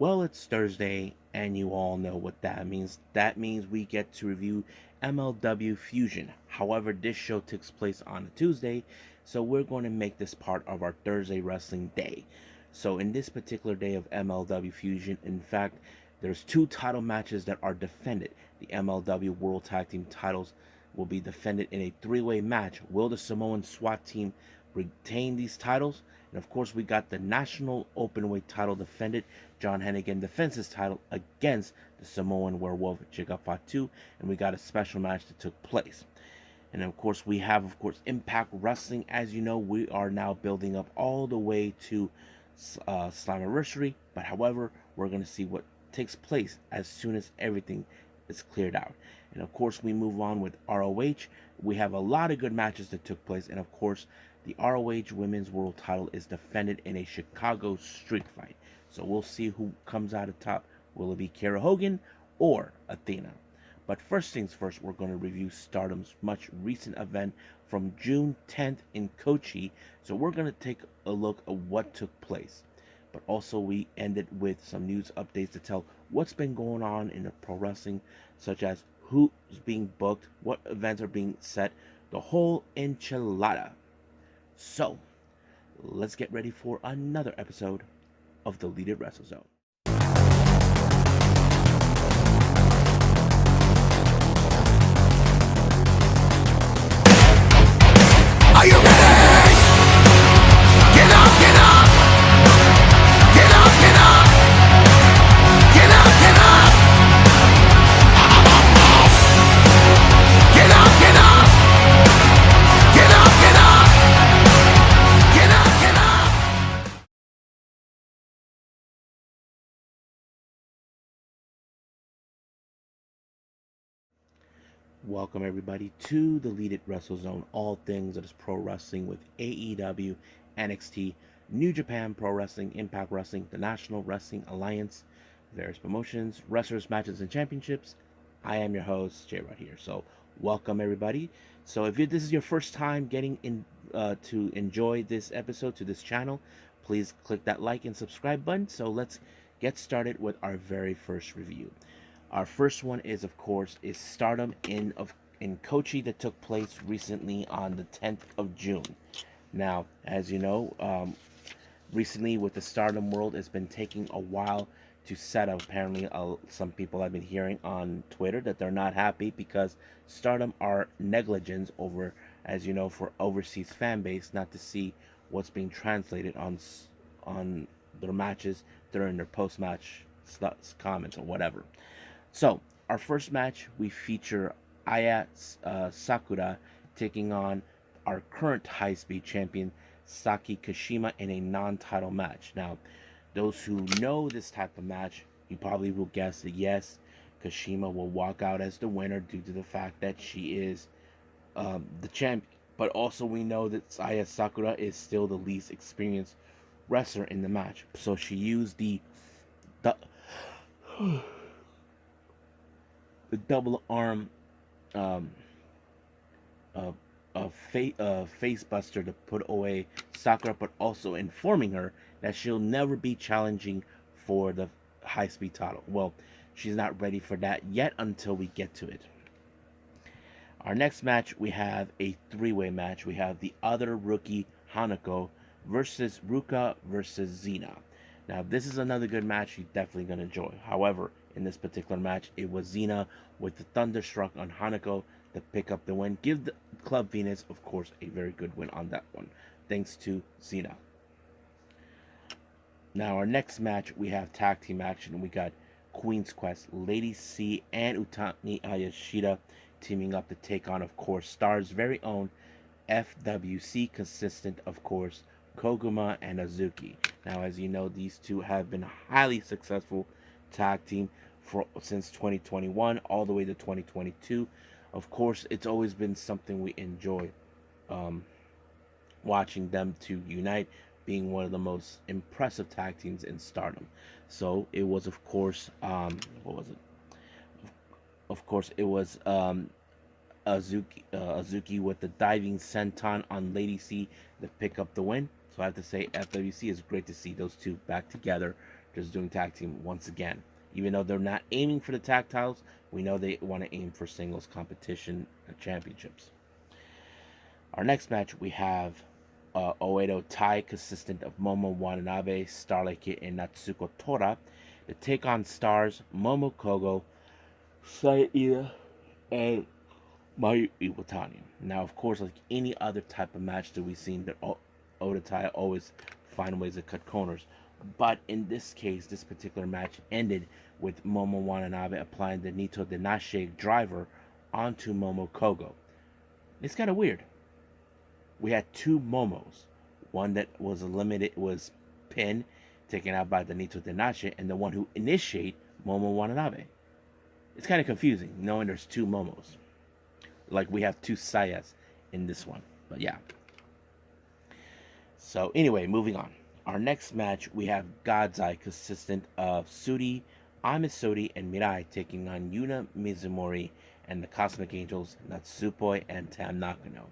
Well, it's Thursday, and you all know what that means. That means we get to review MLW Fusion. However, this show takes place on a Tuesday, so we're going to make this part of our Thursday wrestling day. So, in this particular day of MLW Fusion, in fact, there's two title matches that are defended. The MLW World Tag Team titles will be defended in a three-way match. Will the Samoan SWAT team retain these titles? And of course, we got the National Openweight title defended. John Hannigan defends his title against the Samoan Werewolf Jiga Fatu, and we got a special match that took place. And of course, we have, Impact Wrestling. As you know, we are now building up all the way to Slammiversary. But however, we're going to see what takes place as soon as everything is cleared out. And of course, we move on with ROH. We have a lot of good matches that took place. And of course, the ROH Women's World title is defended in a Chicago street fight. So we'll see who comes out of top. Will it be Kara Hogan or Athena? But first things first, we're going to review Stardom's much recent event from June 10th in Kochi. So we're going to take a look at what took place. But also we ended with some news updates to tell what's been going on in the pro wrestling, such as who's being booked, what events are being set, the whole enchilada. So, let's get ready for another episode of the Deleted Wrestle Zone. Are you ready? Get up, get up! Get up, get up! Get up, get up! Get up, get up! Get up, get up! Get up, get up! Welcome everybody to the Deleted Wrestle Zone, all things that is pro wrestling with AEW, NXT, New Japan Pro Wrestling, Impact Wrestling, the National Wrestling Alliance, various promotions, wrestlers, matches, and championships. I am your host, Jay right here. So welcome everybody. So if this is your first time getting in to enjoy this episode to this channel, please click that like and subscribe button. So let's get started with our very first review. Our first one is, of course, Stardom in Kochi that took place recently on the 10th of June. Now, as you know, recently with the Stardom World, it's been taking a while to set up. Apparently, some people have been hearing on Twitter that they're not happy because Stardom are negligent over, as you know, for overseas fan base not to see what's being translated on their matches during their post-match comments or whatever. So, our first match, we feature Aya Sakura taking on our current high-speed champion, Saki Kashima, in a non-title match. Now, those who know this type of match, you probably will guess that yes, Kashima will walk out as the winner due to the fact that she is the champion. But also we know that Aya Sakura is still the least experienced wrestler in the match. So she used the double arm um, face buster to put away Sakura, but also informing her that she'll never be challenging for the high speed title. Well, she's not ready for that yet until we get to it. Our next match, we have a three-way match. We have the other rookie, Hanako, versus Ruka versus Xena. Now, this is another good match you're definitely going to enjoy. However, in this particular match, it was Xena with the Thunderstruck on Hanako to pick up the win. Give the Club Venus, of course, a very good win on that one, thanks to Xena. Now, our next match, we have tag team action. We got Queen's Quest, Lady C, and Utami Hayashida teaming up to take on, of course, Star's very own FWC consistent, of course, Koguma and Azuki. Now, as you know, these two have been highly successful tag team since 2021 all the way to 2022. Of course, it's always been something we enjoy watching them to unite, being one of the most impressive tag teams in Stardom. So it was, of course, what was it? Of course, it was Azuki with the diving senton on Lady C to pick up the win. So I have to say, FWC is great to see those two back together just doing tag team once again. Even though they're not aiming for the tag titles, we know they want to aim for singles competition championships. Our next match, we have Oedo Tai, consistent of Momo Watanabe, Starlight Kid, and Natsuko Tora, to take on Stars, Momo Kogo, Saya and Mayu Iwatani. Now, of course, like any other type of match that we've seen, that Oedo Tai always find ways to cut corners. But in this case, this particular match ended with Momo Watanabe applying the Nito Denashe driver onto Momo Kogo. It's kind of weird. We had two Momos. One that was was pinned, taken out by the Nito Denashe, and the one who initiate Momo Watanabe. It's kind of confusing knowing there's two Momos. Like we have two Sayas in this one. But yeah. So anyway, moving on. Our next match, we have God's Eye, consistent of Suri, Amisori, and Mirai, taking on Yuna Mizumori and the Cosmic Angels, Natsupoi and Tam Nakano.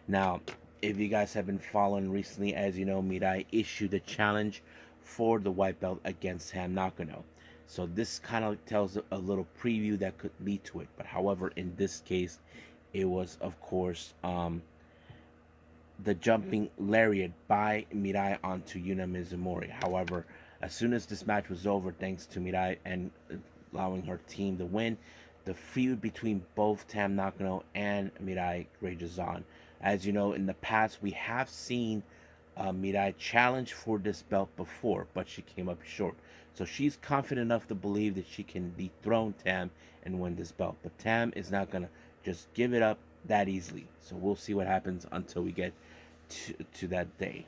Now, if you guys have been following recently, as you know, Mirai issued a challenge for the white belt against Tam Nakano. So this kind of tells a little preview that could lead to it. But however, in this case, it was, of course, the jumping lariat by Mirai onto Yuna Mizumori. However, as soon as this match was over, thanks to Mirai and allowing her team to win, the feud between both Tam Nakano and Mirai rages on. As you know, in the past, we have seen Mirai challenge for this belt before, but she came up short. So she's confident enough to believe that she can dethrone Tam and win this belt. But Tam is not going to just give it up that easily. So we'll see what happens until we get to that day.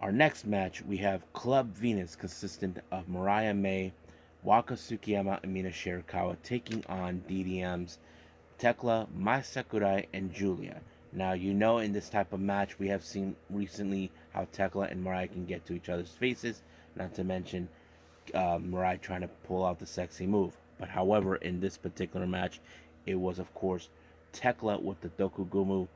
Our next match, we have Club Venus, consistent of Mariah May, Waka Tsukiyama, and Mina Shirakawa, taking on DDM's Tekla, Mai Sakurai, and Julia. Now, you know, in this type of match, we have seen recently how Tekla and Mariah can get to each other's faces, not to mention Mariah trying to pull out the sexy move. But however, in this particular match, it was, of course, Tekla with the Dokugumu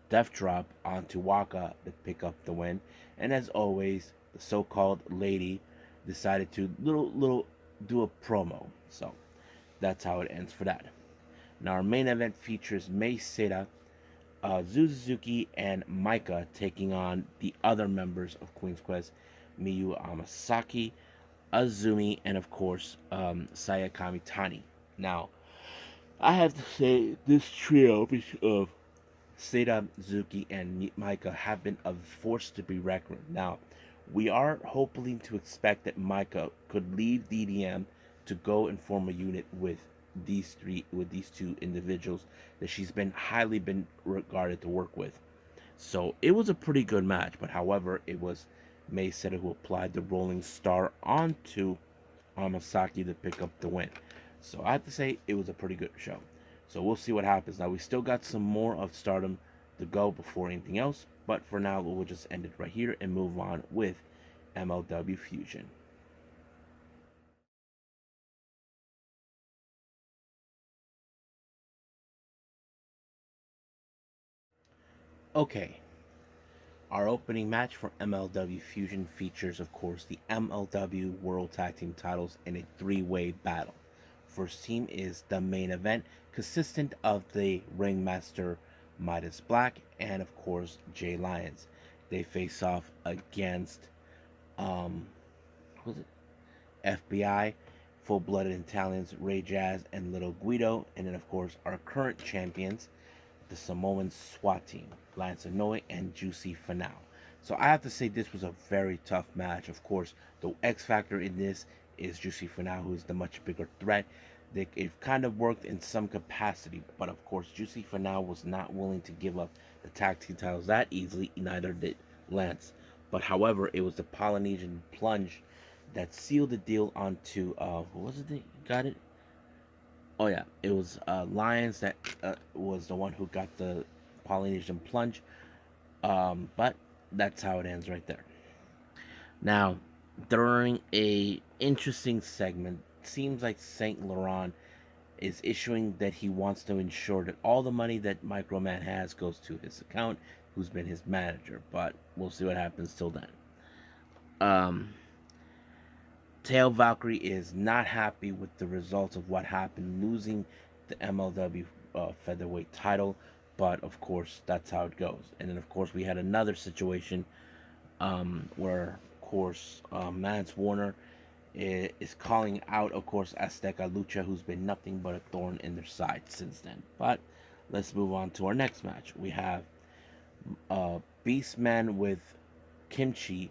death drop onto Waka to pick up the win. And as always, the so-called lady decided to little do a promo. So that's how it ends for that. Now our main event features Mei Seita, Suzuki, and Maika taking on the other members of Queen's Quest, Miyu Amasaki, Azumi, and of course Saya Kamitani. Now, I have to say this trio of Seita, Suzuki, and Maika have been a force to be reckoned with. Now, we are hoping to expect that Maika could leave DDM to go and form a unit with these two individuals that she's been highly regarded to work with. So it was a pretty good match, but however, it was Mei Seita who applied the Rolling Star onto Amasaki to pick up the win. So I have to say it was a pretty good show. So we'll see what happens. Now we still got some more of Stardom to go before anything else, but for now we'll just end it right here and move on with MLW Fusion. Okay, our opening match for MLW Fusion features, of course, the MLW World Tag Team titles in a three-way battle. First team is the main event, consistent of the Ringmaster Midas Black and, of course, Jay Lyons. They face off against, FBI, Full-Blooded Italians, Ray Jazz, and Little Guido. And then, of course, our current champions, the Samoan SWAT team, Lance Anoa'i and Juicy Finau. So I have to say this was a very tough match. Of course, the X factor in this is Juicy Finau, who is the much bigger threat. It kind of worked in some capacity, but of course, Juicy Finau was not willing to give up the tag team titles that easily. Neither did Lance. But however, it was the Polynesian plunge that sealed the deal onto who was it that got it? Oh yeah, it was Lyons that was the one who got the Polynesian plunge. But that's how it ends right there. Now, during a interesting segment, seems like Saint Laurent is issuing that he wants to ensure that all the money that Microman has goes to his account, who's been his manager. But we'll see what happens till then. Tail Valkyrie is not happy with the results of what happened, losing the MLW featherweight title. But of course, that's how it goes. And then, of course, we had another situation where, of course, Mance Warner is calling out, of course, Azteca Lucha, who's been nothing but a thorn in their side since then. But let's move on to our next match. We have Beastman with Kimchi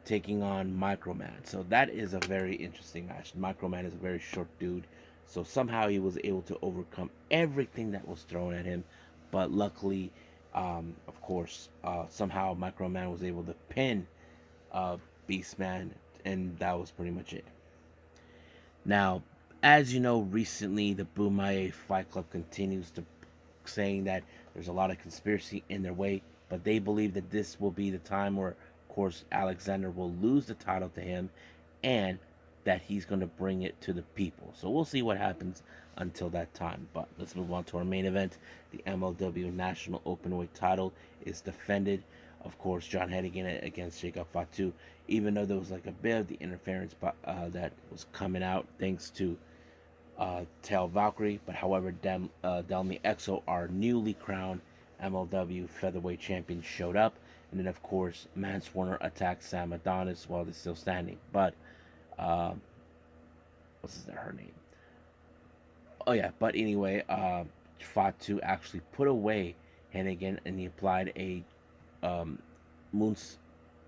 taking on Microman. So that is a very interesting match. Microman is a very short dude, so somehow he was able to overcome everything that was thrown at him. But luckily, of course, somehow Microman was able to pin uh, Beastman, and that was pretty much it. Now, as you know, recently the Bumaye Fight Club continues to saying that there's a lot of conspiracy in their way, but they believe that this will be the time where, of course, Alexander will lose the title to him, and that he's going to bring it to the people. So we'll see what happens until that time. But let's move on to our main event. The MLW National Openweight title is defended. Of course, John Hannigan against Jacob Fatu. Even though there was like a bit of the interference that was coming out thanks to Tail Valkyrie, but however, Delmi Exo, our newly crowned MLW featherweight champion, showed up, and then of course Mance Warner attacked Sam Adonis while they're still standing. But uh, her name? Oh yeah, but anyway, Fatu actually put away Hannigan, and he applied um, moons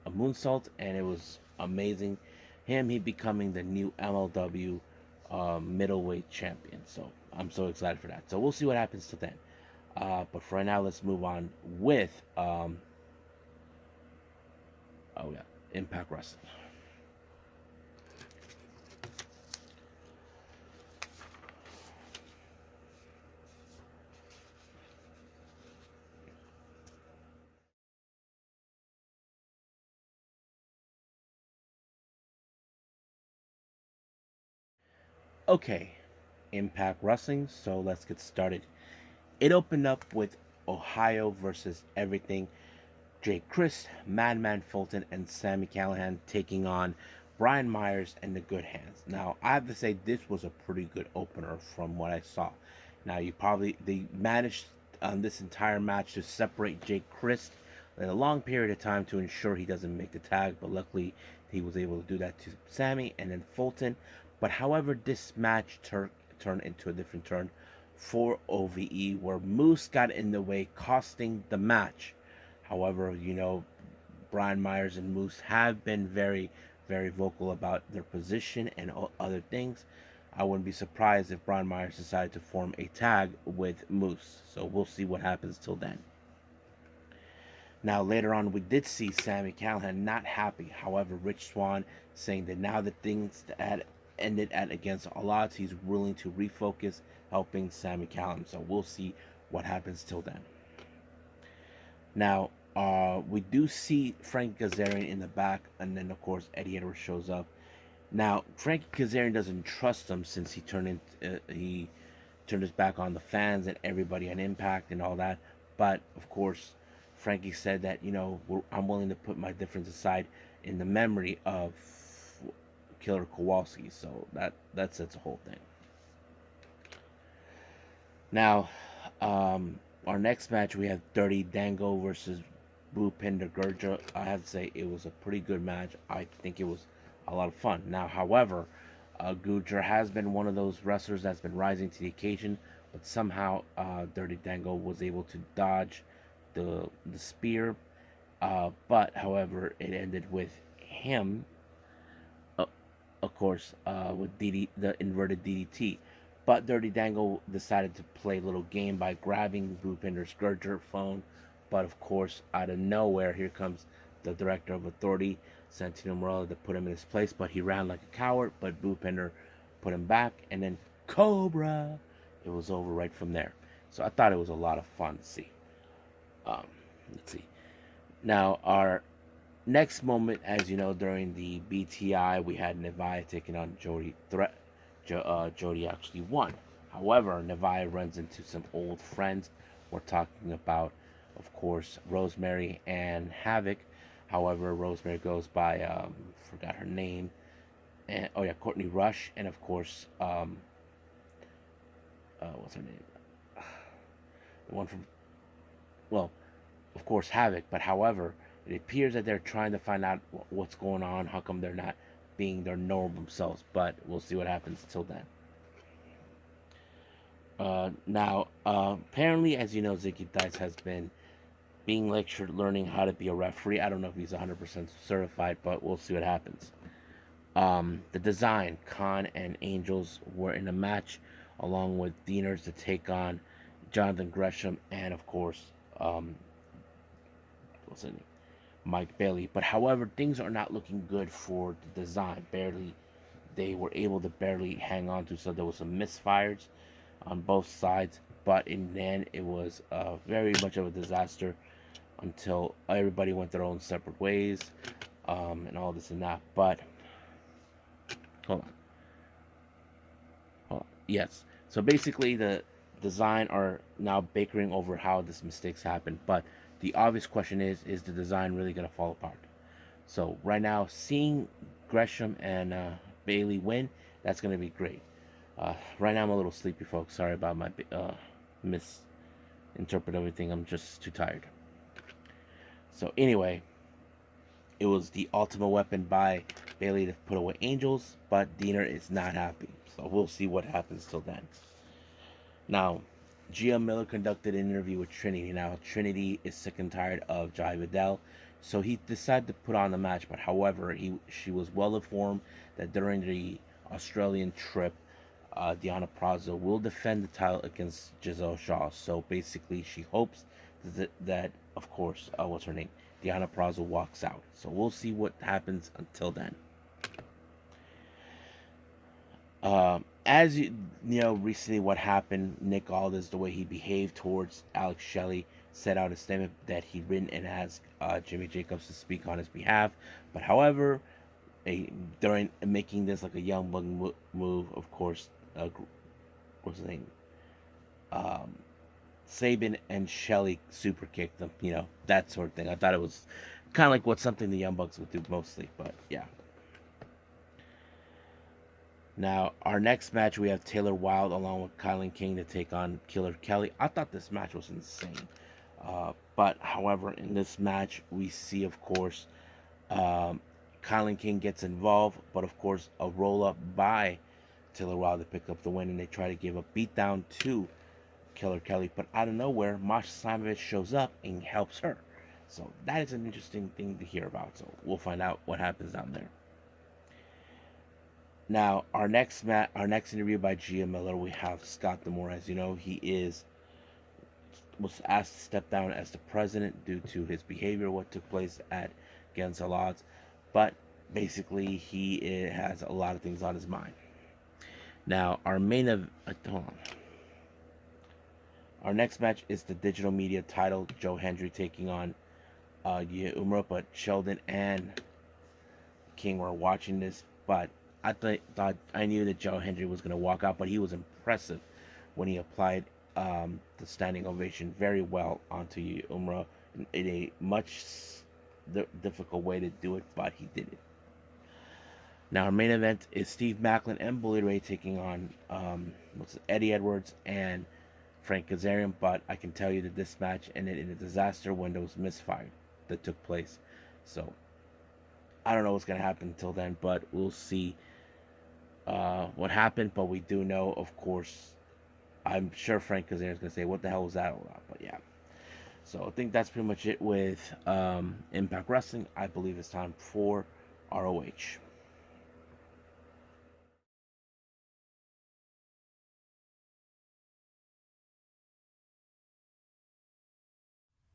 a moonsault, and it was amazing. He becoming the new MLW middleweight champion. So I'm so excited for that. So we'll see what happens to then. But for right now, let's move on with Impact Wrestling. Okay, Impact Wrestling. So let's get started. It opened up with Ohio versus Everything. Jake Christ, Madman Fulton, and Sami Callihan taking on Brian Myers and the Good Hands. Now, I have to say this was a pretty good opener from what I saw. Now, they managed on this entire match to separate Jake Christ in a long period of time to ensure he doesn't make the tag, but luckily he was able to do that to Sami and then Fulton. But however, this match turned into a different turn for OVE, where Moose got in the way, costing the match. However, Brian Myers and Moose have been very, very vocal about their position and other things. I wouldn't be surprised if Brian Myers decided to form a tag with Moose. So we'll see what happens till then. Now, later on, we did see Sami Callihan not happy. However, Rich Swann saying that now that things had ended at Against All Odds, he's willing to refocus, helping Sami Callihan. So we'll see what happens till then. Now, we do see Frankie Kazarian in the back, and then of course Eddie Edwards shows up. Now, Frankie Kazarian doesn't trust him since he turned his back on the fans and everybody on Impact and all that. But of course, Frankie said that I'm willing to put my difference aside in the memory of Killer Kowalski. So that sets the whole thing. Now, our next match, we have Dirty Dango versus Bhupinder Gurja. I have to say it was a pretty good match. I think it was a lot of fun. Now, however, Gurja has been one of those wrestlers that's been rising to the occasion, but somehow Dirty Dango was able to dodge the spear. But however, it ended with him, of course, with the inverted DDT. But Dirty Dango decided to play a little game by grabbing Bhupinder's Gurja phone. But of course, out of nowhere, here comes the Director of Authority, Santino Marella, to put him in his place. But he ran like a coward, but Bhupinder put him back. And then Cobra! It was over right from there. So I thought it was a lot of fun to see. Let's see. Now, our next moment, as you know, during the BTI, we had Nevia taking on Jody Jody actually won. However, Nevia runs into some old friends. We're talking about, of course, Rosemary and Havoc. However, Rosemary goes by forgot her name, and oh yeah, Courtney Rush, and of course what's her name? The one from, well, of course, Havoc. But however, it appears that they're trying to find out what's going on. How come they're not being their normal selves? But we'll see what happens until then. Now, apparently, as you know, Zicky Dice has been being lectured, learning how to be a referee. I don't know if he's 100% certified, but we'll see what happens. The design, Khan and Angels were in a match along with Dieners to take on Jonathan Gresham and, of course, what's his name? Mike Bailey. But however, things are not looking good for the design. They were able to barely hang on to, so there was some misfires on both sides. But in the end, it was very much of a disaster until everybody went their own separate ways, and all this and that. But hold on, hold on. Yes. So basically, the design are now bickering over how this mistakes happened. But the obvious question is the design really gonna fall apart? So right now, seeing Gresham and Bailey win, that's gonna be great. Right now, I'm a little sleepy, folks. Sorry about my misinterpret everything. I'm just too tired. So anyway, it was the ultimate weapon by Bailey to put away Angels, but Diener is not happy. So we'll see what happens till then. Now, Gia Miller conducted an interview with Trinity. Now, Trinity is sick and tired of Jai Vidal, so he decided to put on the match. But however, she was well informed that during the Australian trip, Deanna Prazo will defend the title against Giselle Shaw. So basically, she hopes that of course, what's her name? Deanna Prazo walks out. So we'll see what happens until then. As you know, recently what happened, Nick Aldis, the way he behaved towards Alex Shelley, set out a statement that he'd written and asked Jimmy Jacobs to speak on his behalf. But however, during making this like a young bug move, of course, what's his name? Sabin and Shelley super kicked them, that sort of thing. I thought it was kind of like what something the Young Bucks would do mostly, but yeah. Now, our next match, we have Taylor Wilde along with Kylan King to take on Killer Kelly. I thought this match was insane. But, however, in this match, we see, of course, Kylan King gets involved, but, of course, a roll-up by Taylor Wilde to pick up the win, and they try to give a beatdown to Killer Kelly. But out of nowhere, Masha Slamovich shows up and helps her. So that is an interesting thing to hear about. So we'll find out what happens down there. Now, our next interview by Gia Miller, we have Scott D'Amore. As you know, he was asked to step down as the president due to his behavior, what took place at Against All Odds. But basically, he has a lot of things on his mind. Now, our next match is the digital media title. Joe Hendry taking on Yuya Uemura, but Sheldon and King were watching this, but I thought I knew that Joe Hendry was going to walk out, but he was impressive when he applied the standing ovation very well onto Yuya Uemura in a much difficult way to do it, but he did it. Now our main event is Steve Maclin and Bully Ray taking on Eddie Edwards and Frank Kazarian, but I can tell you that this match ended in a disaster when there was misfire that took place. So I don't know what's going to happen until then, but we'll see what happened. But we do know, of course, I'm sure Frank Kazarian is going to say, what the hell was that all about? But yeah. So I think that's pretty much it with Impact Wrestling. I believe it's time for ROH.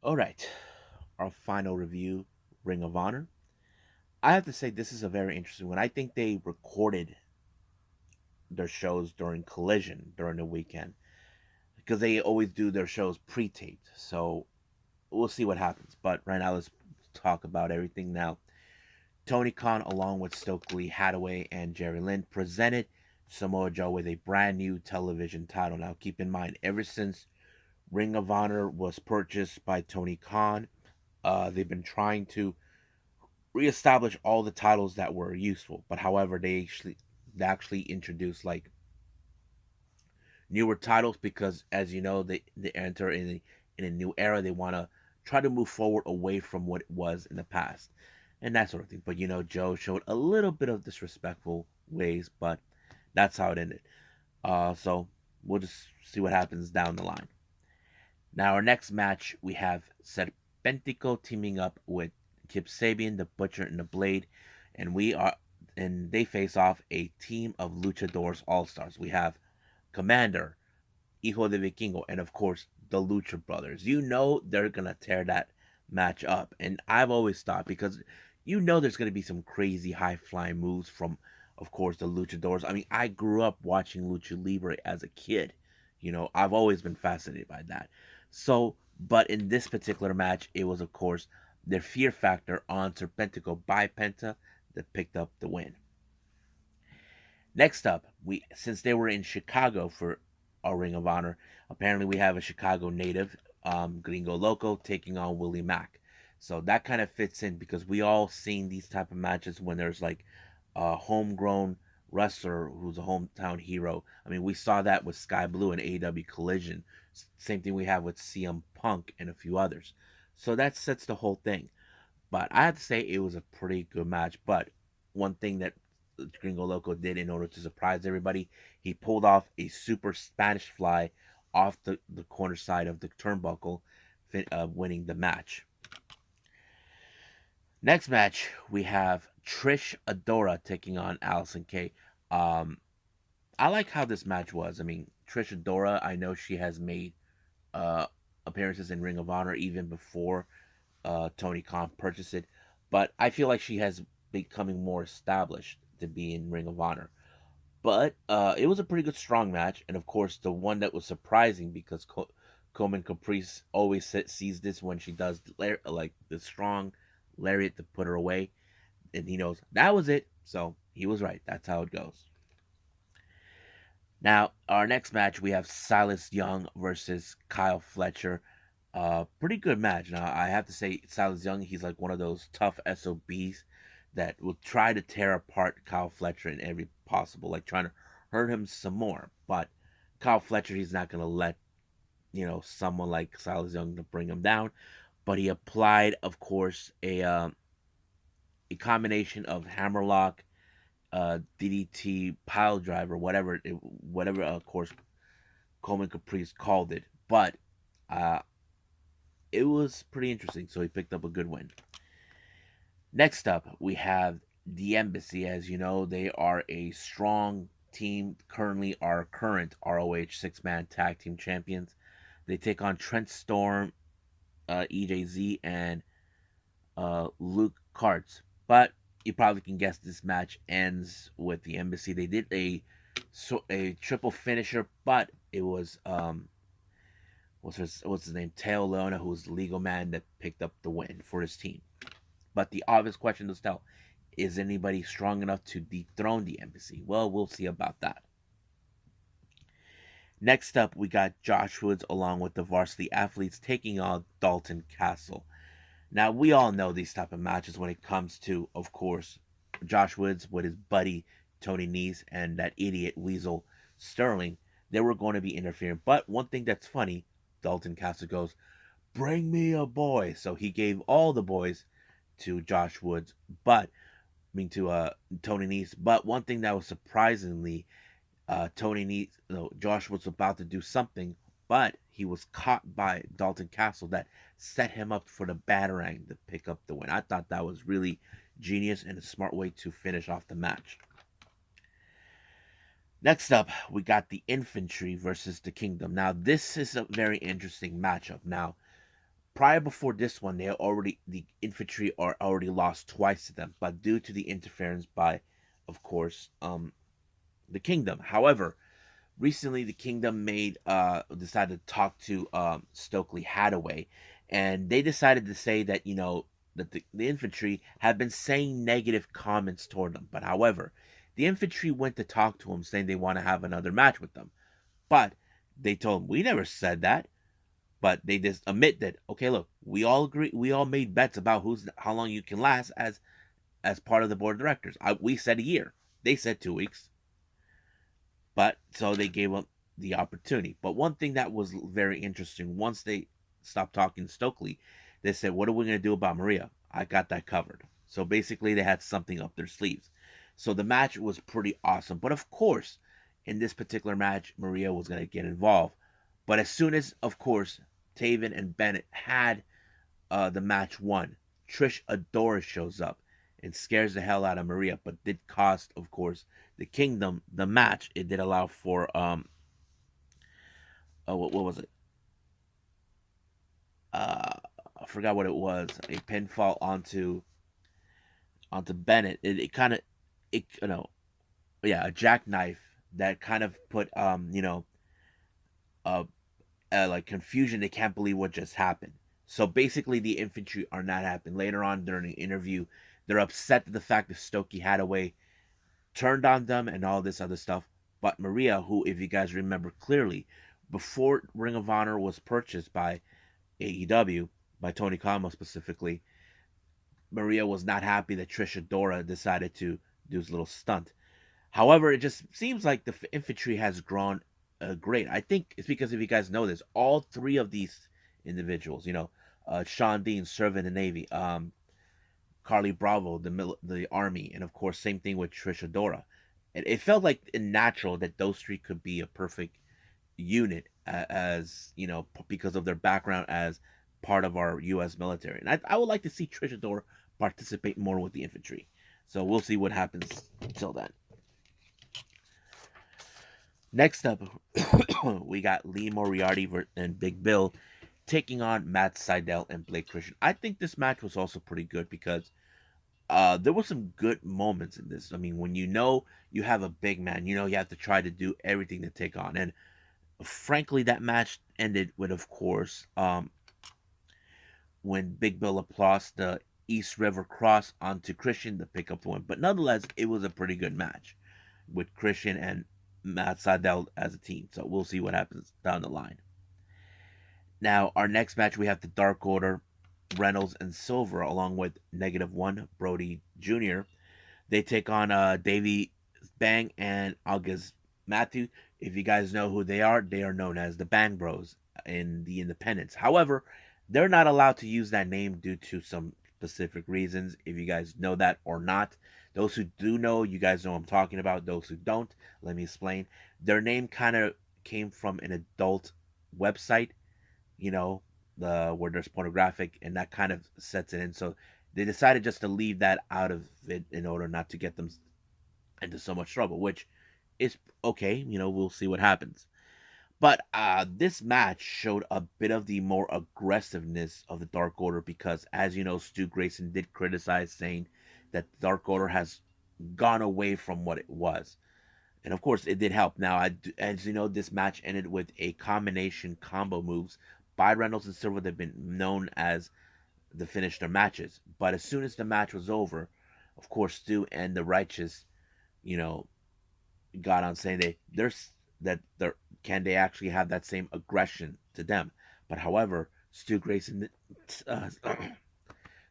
All right, our final review, Ring of Honor. I have to say this is a very interesting one. I think they recorded their shows during Collision during the weekend because they always do their shows pre-taped. So we'll see what happens. But right now, let's talk about everything now. Tony Khan, along with Stokely Hathaway and Jerry Lynn, presented Samoa Joe with a brand new television title. Now, keep in mind, ever since Ring of Honor was purchased by Tony Khan, they've been trying to reestablish all the titles that were useful. But however, they actually introduced like newer titles because, as you know, they enter in a new era. They want to try to move forward away from what it was in the past, and that sort of thing. But Joe showed a little bit of disrespectful ways, but that's how it ended. So we'll just see what happens down the line. Now, our next match, we have Serpentico teaming up with Kip Sabian, the Butcher, and the Blade, and they face off a team of Luchadors All Stars. We have Commander, Hijo de Vikingo, and of course the Lucha Brothers. They're gonna tear that match up, and I've always thought because there's gonna be some crazy high flying moves from, of course, the Luchadors. I mean, I grew up watching Lucha Libre as a kid. I've always been fascinated by that. So, but in this particular match, it was of course their Fear Factor on Serpentico by Penta that picked up the win. Next up, since they were in Chicago for our Ring of Honor, apparently we have a Chicago native, Gringo Loco, taking on Willie Mack. So that kind of fits in because we all seen these type of matches when there's like a homegrown wrestler who's a hometown hero. I mean, we saw that with Sky Blue and AEW Collision. Same thing we have with CM Punk and a few others. So that sets the whole thing. But I have to say it was a pretty good match. But one thing that Gringo Loco did in order to surprise everybody, he pulled off a super Spanish fly off the corner side of the turnbuckle, winning the match. Next match, we have Trish Adora taking on Allison Kay. I like how this match was. I mean, Trish Adora, I know she has made uh, appearances in Ring of Honor even before Tony Khan purchased it, but I feel like she has becoming more established to be in Ring of Honor. But it was a pretty good strong match, and of course the one that was surprising because Coleman Caprice always sees this when she does like the strong lariat to put her away, and he knows that was it. So he was right. That's how it goes. Now, our next match, we have Silas Young versus Kyle Fletcher. Pretty good match. Now, I have to say, Silas Young, he's like one of those tough SOBs that will try to tear apart Kyle Fletcher in every possible, like trying to hurt him some more. But Kyle Fletcher, he's not going to let, someone like Silas Young to bring him down. But he applied, of course, a combination of hammerlock, DDT, pile driver, whatever, of course, Coleman Caprice called it. But uh, it was pretty interesting, so he picked up a good win. Next up, we have the Embassy. As you know, they are a strong team, currently our current ROH six-man tag team champions. They take on Trent Storm, EJZ, and Luke Karts. But you probably can guess this match ends with the Embassy. They did a triple finisher, but it was what's his name, Teo Leona, who was the legal man that picked up the win for his team. But the obvious question is still, is anybody strong enough to dethrone the Embassy? Well, we'll see about that. Next up, we got Josh Woods along with the Varsity Athletes taking on Dalton Castle. Now, we all know these type of matches when it comes to, of course, Josh Woods with his buddy Tony Nese and that idiot Weasel Sterling. They were going to be interfering. But one thing that's funny, Dalton Castle goes, "Bring me a boy." So he gave all the boys to Josh Woods, to Tony Nese. But one thing that was surprisingly, Josh was about to do something, but he was caught by Dalton Castle that set him up for the Batarang to pick up the win. I thought that was really genius and a smart way to finish off the match. Next up, we got the Infantry versus the Kingdom. Now, this is a very interesting matchup. Now, before this one, the Infantry are already lost twice to them, but due to the interference by, of course, the Kingdom. However, recently the Kingdom decided to talk to Stokely Hathaway, and they decided to say that that the Infantry have been saying negative comments toward them. But however, the Infantry went to talk to him, saying they want to have another match with them. But they told him, we never said that. But they just admit that, okay, look, we all agree, we all made bets about how long you can last, as as part of the board of directors. We said a year. They said 2 weeks. But so they gave up the opportunity. But one thing that was very interesting, once they stopped talking to Stokely, they said, "What are we going to do about Maria? I got that covered." So basically, they had something up their sleeves. So the match was pretty awesome. But of course, in this particular match, Maria was going to get involved. But as soon as, of course, Taven and Bennett had the match won, Trish Adora shows up and scares the hell out of Maria, but did cost, of course, the Kingdom the match. It did allow for what was it? Uh, I forgot what it was. A pinfall onto Bennett. It kind of it yeah, a jackknife that kind of put uh, like confusion. They can't believe what just happened. So basically, the infantry are not happy. Later on during the interview, they're upset at the fact that Stokely Hathaway turned on them and all this other stuff. But Maria, who, if you guys remember clearly, before Ring of Honor was purchased by AEW, by Tony Khan specifically, Maria was not happy that Trish Adora decided to do his little stunt. However, it just seems like the infantry has grown great. I think it's because, if you guys know this, all three of these individuals, Sean Dean serving the Navy, Carly Bravo, the Army, and of course, same thing with Trish Adora. It felt like natural that those three could be a perfect unit, as because of their background as part of our U.S. military. And I would like to see Trish Adora participate more with the infantry. So we'll see what happens until then. Next up, we got Lee Moriarty and Big Bill taking on Matt Sydal and Blake Christian. I think this match was also pretty good because there were some good moments in this. I mean, when you have a big man, you have to try to do everything to take on. And frankly, that match ended with, of course, when Big Bill applies the East River Cross onto Christian to pick up the win. But nonetheless, it was a pretty good match with Christian and Matt Sydal as a team. So we'll see what happens down the line. Now, our next match, we have the Dark Order, Reynolds and Silver, along with -1 Brody Jr. They take on Davey Bang and August Matthew. If you guys know who they are known as the Bang Bros in the Independents. However, they're not allowed to use that name due to some specific reasons. If you guys know that or not, those who do know, you guys know what I'm talking about. Those who don't, let me explain. Their name kind of came from an adult website, where there's pornographic, and that kind of sets it in. So they decided just to leave that out of it in order not to get them into so much trouble, which is okay. We'll see what happens. But this match showed a bit of the more aggressiveness of the Dark Order because, as you know, Stu Grayson did criticize, saying that the Dark Order has gone away from what it was. And of course, it did help. Now, as you know, this match ended with a combination combo moves by Reynolds and Silver. They've been known as the finish their matches. But as soon as the match was over, of course, Stu and the Righteous, got on saying can they actually have that same aggression to them. But however, Stu Grayson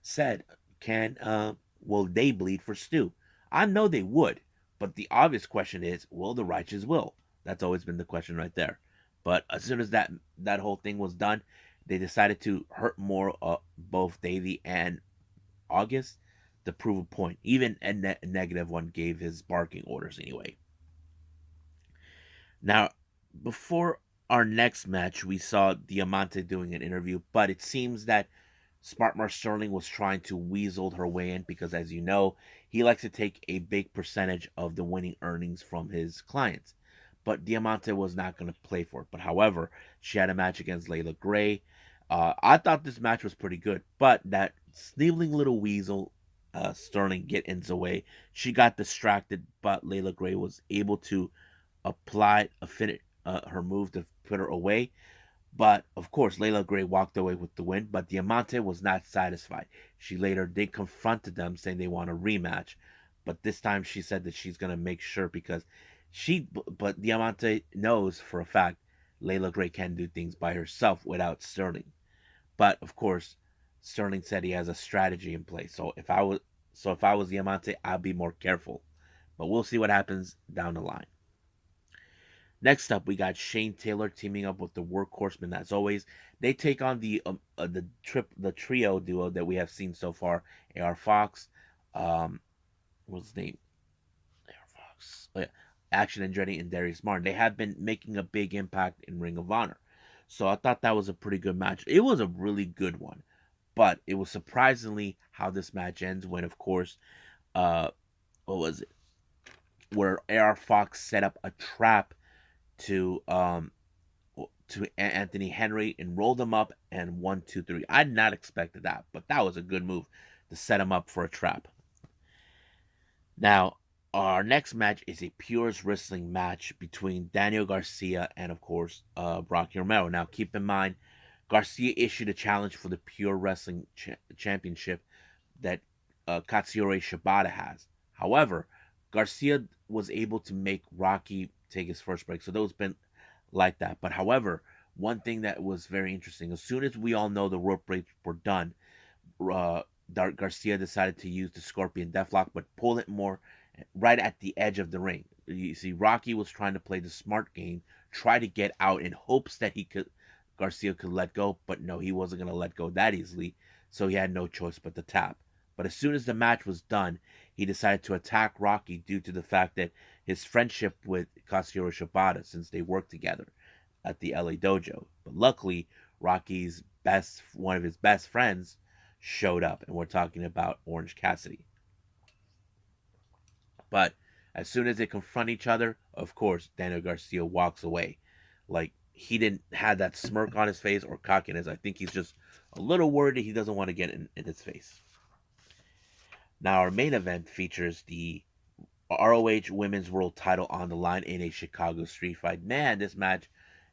said, will they bleed for Stu? I know they would, but the obvious question is, will the Righteous will? That's always been the question right there. But as soon as that whole thing was done, they decided to hurt more both Davey and August to prove a point. Even a -1 gave his barking orders anyway. Now, before our next match, we saw Diamante doing an interview, but it seems that Smart Mark Sterling was trying to weasel her way in because, as you know, he likes to take a big percentage of the winning earnings from his clients. But Diamante was not going to play for it. But however, she had a match against Layla Gray. I thought this match was pretty good, but that snealing little weasel, Sterling, get in the way. She got distracted, but Layla Gray was able to apply her move to put her away. But of course, Layla Gray walked away with the win. But Diamante was not satisfied. She later did confront them, saying they want a rematch. But this time, she said that she's gonna make sure because but Diamante knows for a fact Layla Gray can do things by herself without Sterling. But of course, Sterling said he has a strategy in place. So if I was So if I was Diamante, I'd be more careful. But we'll see what happens down the line. Next up, we got Shane Taylor teaming up with the Workhorsemen. As always, they take on the trio duo that we have seen so far: AR Fox, what's his name? AR Fox. Oh, yeah. Action Andretti and Darius Martin. They have been making a big impact in Ring of Honor. So I thought that was a pretty good match. It was a really good one. But it was surprisingly how this match ends when, of course, what was it? Where AR Fox set up a trap to Anthony Henry and rolled him up and 1, 2, 3. I did not expected that, but that was a good move to set him up for a trap. Now, our next match is a Pures Wrestling match between Daniel Garcia and, of course, Rocky Romero. Now, keep in mind, Garcia issued a challenge for the Pure Wrestling Championship that Katsuyori Shibata has. However, Garcia was able to make Rocky take his first break, so those been like that. But however, one thing that was very interesting, as soon as we all know the rope breaks were done, Garcia decided to use the Scorpion Deathlock, but pull it more right at the edge of the ring. You see, Rocky was trying to play the smart game, try to get out in hopes that Garcia could let go, but no, he wasn't going to let go that easily, so he had no choice but to tap. But as soon as the match was done, he decided to attack Rocky due to the fact that his friendship with Katsuyori Shibata, since they worked together at the LA Dojo. But luckily, one of his best friends showed up, and we're talking about Orange Cassidy. But as soon as they confront each other, of course, Daniel Garcia walks away. Like, he didn't have that smirk on his face or cockiness. I think he's just a little worried that he doesn't want to get in his face. Now, our main event features the ROH Women's World title on the line in a Chicago street fight. Man, this match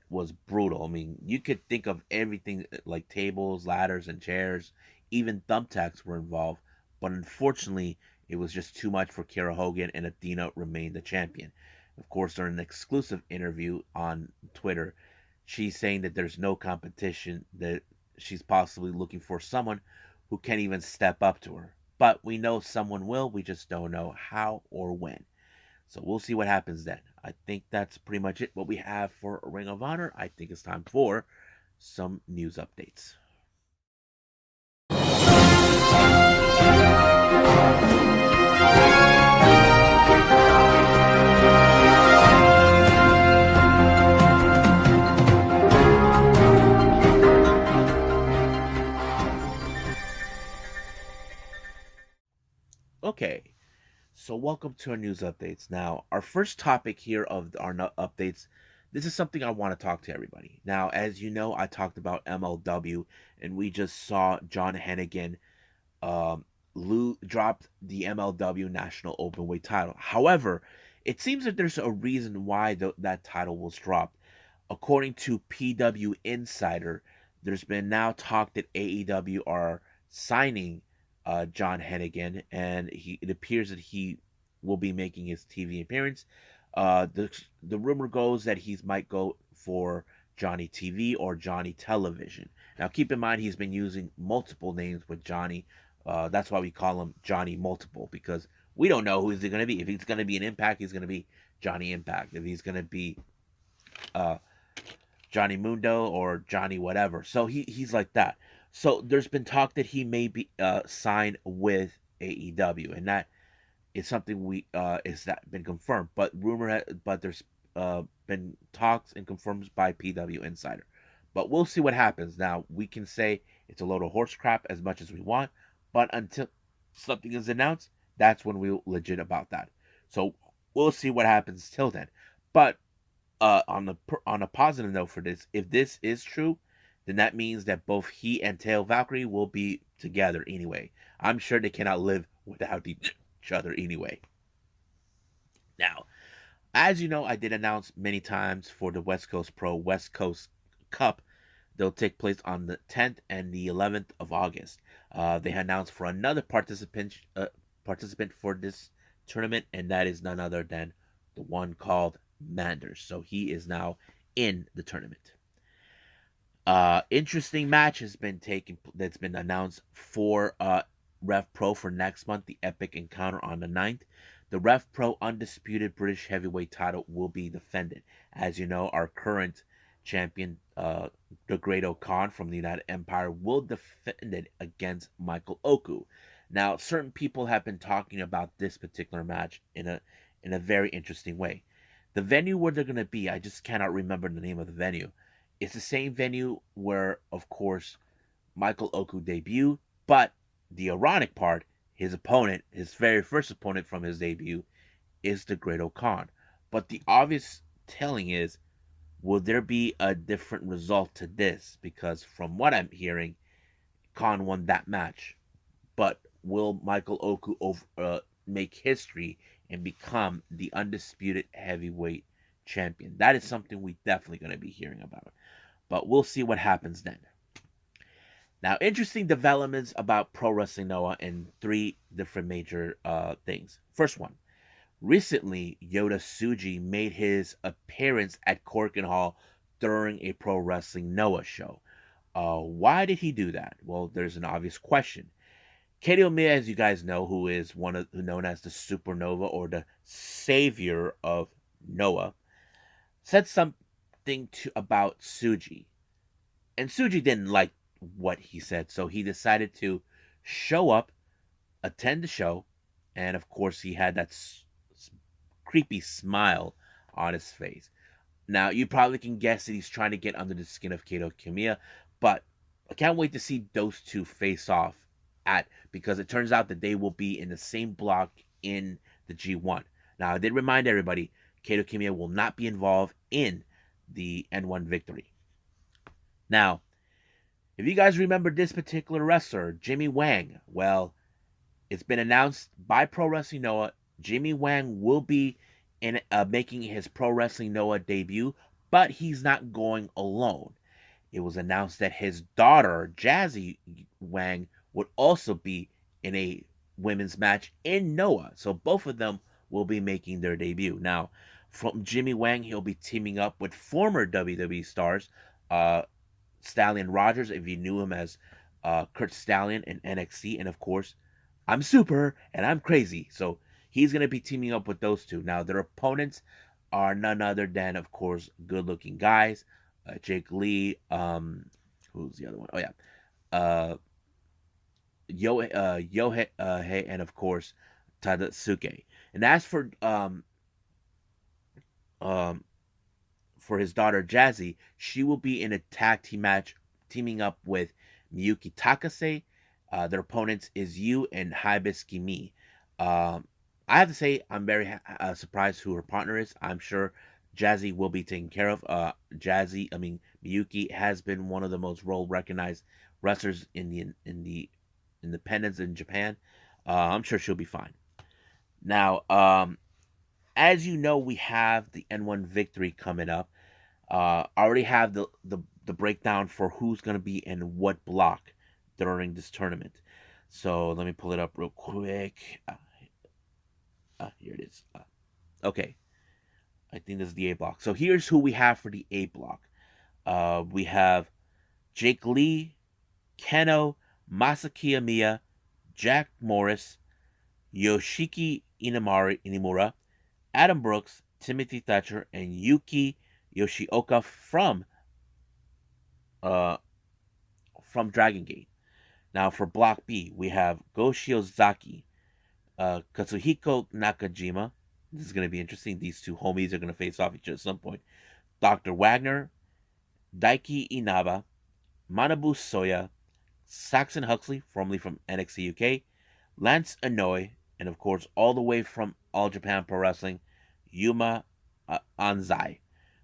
was brutal. I mean, you could think of everything like tables, ladders, and chairs. Even thumbtacks were involved. But unfortunately, it was just too much for Kiera Hogan, and Athena remained the champion. Of course, during an exclusive interview on Twitter, she's saying that there's no competition, that she's possibly looking for someone who can't even step up to her. But we know someone will, we just don't know how or when. So we'll see what happens then. I think that's pretty much it, what we have for Ring of Honor. I think it's time for some news updates. Okay, so welcome to our news updates. Now, our first topic here of our updates, this is something I want to talk to everybody. Now, as you know, I talked about MLW, and we just saw John Hannigan dropped the MLW National Openweight title. However, it seems that there's a reason why that title was dropped. According to PW Insider, there's been now talk that AEW are signing John Hannigan, and it appears that he will be making his TV appearance. The rumor goes that he might go for Johnny TV or Johnny Television. Now, keep in mind he's been using multiple names with Johnny. That's why we call him Johnny Multiple, because we don't know who he's going to be. If he's going to be an Impact, he's going to be Johnny Impact. If he's going to be Johnny Mundo or Johnny whatever. So he's like that. So there's been talk that he may be signed with AEW, and that is something is that been confirmed. But there's been talks and confirmed by PW Insider. But we'll see what happens. Now, we can say it's a load of horse crap as much as we want, but until something is announced, that's when we'll legit about that. So we'll see what happens till then. But on a positive note for this, if this is true, then that means that both he and Tail Valkyrie will be together anyway. I'm sure they cannot live without each other anyway. Now, as you know, I did announce many times for the West Coast Cup. They'll take place on the 10th and the 11th of August. They announced for another participant for this tournament, and that is none other than the one called Manders. So he is now in the tournament. Interesting match has been taken that's been announced for RevPro for next month, the Epic Encounter on the 9th. The RevPro Undisputed British Heavyweight title will be defended. As you know, our current champion, the Great Khan from the United Empire, will defend it against Michael Oku. Now, certain people have been talking about this particular match in a very interesting way. The venue where they're going to be, I just cannot remember the name of the venue. It's the same venue where, of course, Michael Oku debuted, but the ironic part, his opponent, his very first opponent from his debut, is the Great Khan. But the obvious telling is, will there be a different result to this? Because from what I'm hearing, Khan won that match. But will Michael Oku make history and become the undisputed heavyweight champion? That is something we definitely going to be hearing about. But we'll see what happens then. Now, interesting developments about Pro Wrestling Noah in 3 different major things. First one, recently Yota Tsuji made his appearance at Corkin Hall during a Pro Wrestling Noah show. Why did he do that? Well, there's an obvious question. Katie Omiya, as you guys know, who is known as the Supernova or the savior of Noah, said something about Tsuji. And Tsuji didn't like what he said, so he decided to show up, attend the show, and of course he had that creepy smile on his face. Now, you probably can guess that he's trying to get under the skin of Kato Kiyomiya, but I can't wait to see those two face off because it turns out that they will be in the same block in the G1. Now, I did remind everybody, Kato Kiyomiya will not be involved in the N1 victory. Now, if you guys remember this particular wrestler, Jimmy Wang, well, it's been announced by Pro Wrestling Noah, Jimmy Wang will be making his Pro Wrestling Noah debut, but he's not going alone. It was announced that his daughter, Jazzy Wang, would also be in a women's match in Noah. So both of them will be making their debut. Now, from Jimmy Wang, he'll be teaming up with former WWE stars, Stallion Rogers, if you knew him as Kurt Stallion in NXT, and of course, I'm super and I'm crazy. So he's going to be teaming up with those two. Now, their opponents are none other than, of course, good-looking guys. Jake Lee, who's the other one? Oh, yeah. Yohei, and of course, Tadasuke. And as for his daughter Jazzy, she will be in a tag team match teaming up with Miyuki Takase. Their opponents is Yu and Hibisky Mi. I have to say, I'm very surprised who her partner is. I'm sure Jazzy will be taken care of. Miyuki has been one of the most well-recognized wrestlers in the independents in Japan. I'm sure she'll be fine. Now, as you know, we have the N1 victory coming up. I already have the breakdown for who's going to be in what block during this tournament. So let me pull it up real quick. Here it is. Okay. I think this is the A block. So here's who we have for the A block. We have Jake Lee, Keno, Masaki Amiya, Jack Morris, Yoshiki Inimura, Adam Brooks, Timothy Thatcher, and Yuki Yoshioka from Dragon Gate. Now for Block B, we have Go Shiozaki, Katsuhiko Nakajima. This is going to be interesting. These two homies are going to face off each other at some point. Dr. Wagner, Daiki Inaba, Manabu Soya, Saxon Huxley, formerly from NXT UK, Lance Anoa'i, and of course, all the way from All Japan Pro Wrestling, Yuma Anzai.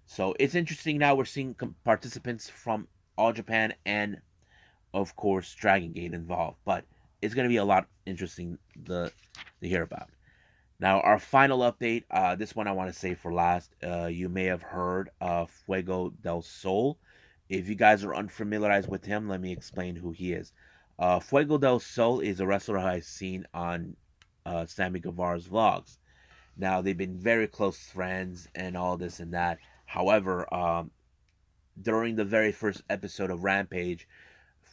So it's interesting now we're seeing participants from All Japan and, of course, Dragon Gate involved. But it's going to be a lot interesting to hear about. Now, our final update, this one I want to save for last. You may have heard of Fuego del Sol. If you guys are unfamiliarized with him, let me explain who he is. Fuego del Sol is a wrestler I've seen on Sammy Guevara's vlogs. Now, they've been very close friends and all this and that. However, during the very first episode of Rampage,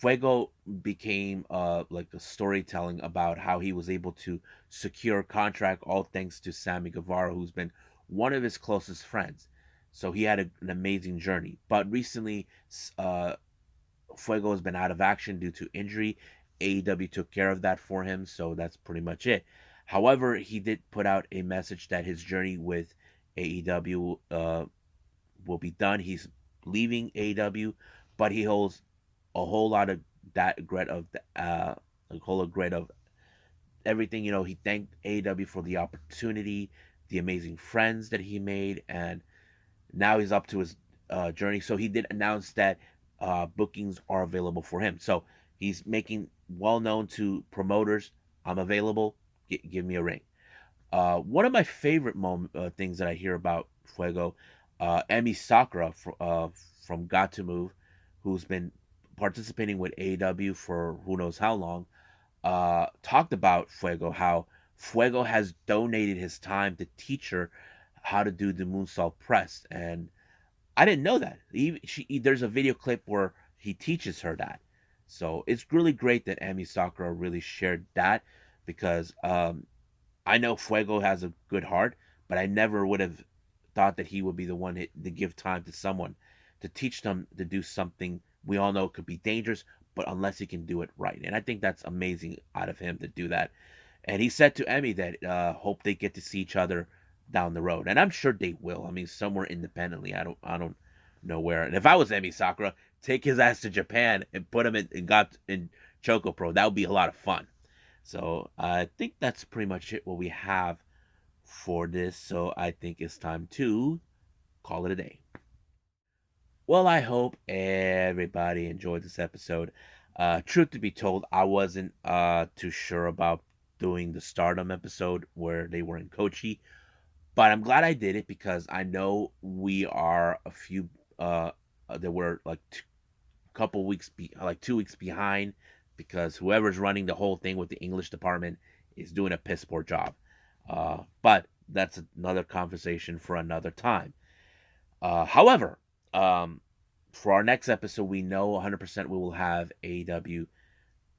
Fuego became like a storytelling about how he was able to secure a contract, all thanks to Sammy Guevara, who's been one of his closest friends. So he had an amazing journey. But recently, uh, Fuego has been out of action due to injury. AEW took care of that for him, so that's pretty much it. However, he did put out a message that his journey with AEW will be done. He's leaving AEW, but he holds a whole lot of that regret of a whole regret of everything. He thanked AEW for the opportunity, the amazing friends that he made, and now he's up to his journey. So he did announce that bookings are available for him. So he's making well known to promoters, I'm available. Give me a ring. One of my favorite things that I hear about Fuego, Emi Sakura from Got to Move, who's been participating with AEW for who knows how long, talked about Fuego, how Fuego has donated his time to teach her how to do the moonsault press, and I didn't know that. There's a video clip where he teaches her that, so it's really great that Emi Sakura really shared that because I know Fuego has a good heart, but I never would have thought that he would be the one to give time to someone to teach them to do something we all know could be dangerous, but unless he can do it right. And I think that's amazing out of him to do that. And he said to Emmy that hope they get to see each other down the road, and I'm sure they will. I mean, somewhere independently. I don't know where. And if I was Emmy Sakura, take his ass to Japan and put him in Choco Pro. That would be a lot of fun. So I think that's pretty much it what we have for this. So I think it's time to call it a day. Well, I hope everybody enjoyed this episode. Truth to be told, I wasn't too sure about doing the Stardom episode where they were in Kochi, but I'm glad I did it because I know we are a few. There were like couple weeks, like 2 weeks behind because whoever's running the whole thing with the English department is doing a piss poor job. But that's another conversation for another time. However, um, for our next episode, we know 100% we will have AEW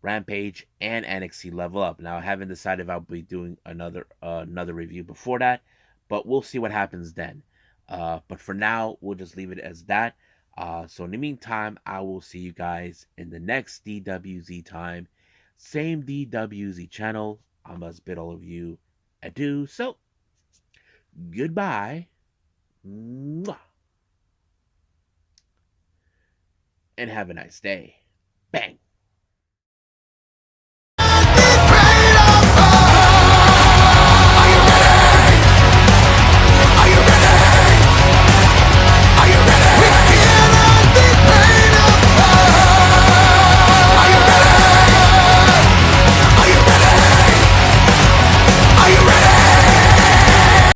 Rampage and NXT Level Up. Now, I haven't decided if I'll be doing another review before that, but we'll see what happens then. But for now, we'll just leave it as that. So in the meantime, I will see you guys in the next DWZ time. Same DWZ channel. I must bid all of you adieu. So, goodbye. Mwah. And have a nice day. Bang.